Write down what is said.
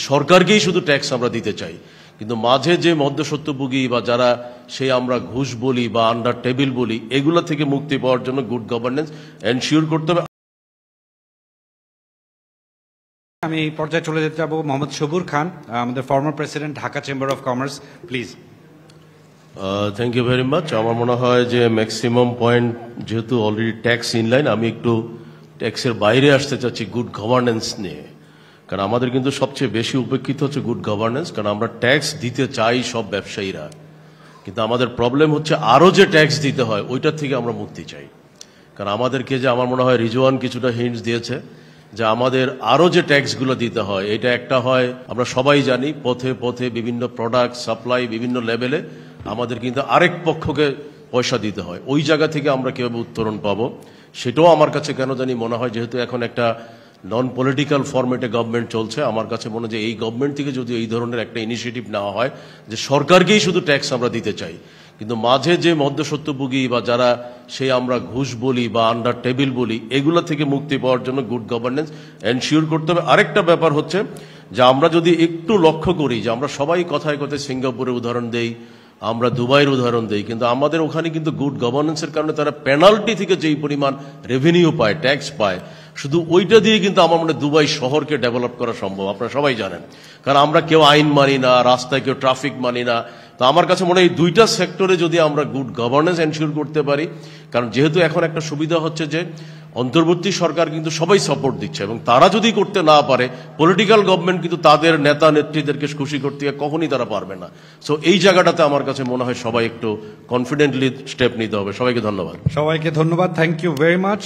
সরকারকেই শুধু ট্যাক্স আমরা দিতে চাই, কিন্তু মাঝে যে মধ্যস্বত্বভোগী বা যারা সেই আমরা ঘুষ বলি বা আন্ডার টেবিল বলি, এগুলো থেকে মুক্তি পাওয়ার জন্য গুড গভর্নেন্স এনশিওর করতে হবে। আমি এই পর্যায়ে চলে যেতে যাব মোহাম্মদ সবুর খান, আমাদের former president, Dhaka chamber of commerce, please. Thank you very much. আমার মনে হয় যে ম্যাক্সিমাম পয়েন্ট যেহেতু অলরেডি ট্যাক্স ইনলাইন, আমি একটু ট্যাক্সের বাইরে আসতে চাচ্ছি গুড গভর্নেন্স নিয়ে। কারণ আমাদের কিন্তু সবচেয়ে বেশি উপেক্ষিত হচ্ছে গুড গভর্নেন্স, কারণ আমরা ট্যাক্স দিতে চাই সব ব্যবসায়ীরা, কিন্তু আমাদের প্রবলেম হচ্ছে আরও যে ট্যাক্স দিতে হয় ওইটার থেকে আমরা মুক্তি চাই। কারণ আমাদেরকে যে আমার মনে হয় রিজওয়ান কিছুটা হিন্টস দিয়েছে যে আমাদের আরও যে ট্যাক্সগুলো দিতে হয়, এটা একটা হয় আমরা সবাই জানি পথে পথে বিভিন্ন প্রোডাক্ট সাপ্লাই বিভিন্ন লেভেলে আমাদের কিন্তু আরেক পক্ষকে পয়সা দিতে হয়। ওই জায়গা থেকে আমরা কীভাবে উত্তরণ পাবো সেটাও আমার কাছে কেন জানি মনে হয়, যেহেতু এখন একটা নন পলিটিক্যাল ফরম্যাটে গভর্নমেন্ট চলছে, আমার কাছে মনে হয় যে এই গভর্নমেন্ট থেকে যদি এই ধরনের একটা ইনিশিয়েটিভ নেওয়া হয় যে সরকারকেই শুধু ট্যাক্স আমরা দিতে চাই, কিন্তু মাঝে যে মধ্যস্বত্বভোগী বা যারা সেই আমরা ঘুষ বলি বা আন্ডার টেবিল বলি, এগুলো থেকে মুক্তি পাওয়ার জন্য গুড গভর্নেন্স এনশিওর করতে হবে। আরেকটা ব্যাপার হচ্ছে যে আমরা যদি একটু লক্ষ্য করি যে আমরা সবাই কথায় কথায় সিঙ্গাপুরের উদাহরণ দেই, আমরা দুবাইয়ের উদাহরণ দেই, কিন্তু আমাদের ওখানে কিন্তু গুড গভর্নেন্সের কারণে তারা পেনাল্টি থেকে যেই পরিমাণ রেভিনিউ পায়, ট্যাক্স পায়, শুধু ওইটা দিয়ে কিন্তু আমার মনে দুবাই শহরকে ডেভেলপ করা সম্ভব। আপনারা সবাই জানেন, কারণ আমরা কেউ আইন মানি না, রাস্তায় কেউ ট্রাফিক মানি না। তো আমার কাছে মনে হয় এই দুইটা সেক্টরে যদি আমরা গুড গভর্নেন্স এনশিওর করতে পারি, কারণ যেহেতু এখন একটা সুবিধা হচ্ছে যে অন্তর্বর্তী সরকার কিন্তু সবাই সাপোর্ট দিচ্ছে, এবং তারা যদি করতে না পারে পলিটিক্যাল গভর্নমেন্ট কিন্তু তাদের নেতা নেত্রীদেরকে খুশি করতে কখনই তারা পারবে না। সো এই জায়গাটাতে আমার কাছে মনে হয় সবাই একটু কনফিডেন্টলি স্টেপ নিতে হবে। সবাইকে ধন্যবাদ। সবাইকে ধন্যবাদ, থ্যাংক ইউ ভেরি মাচ।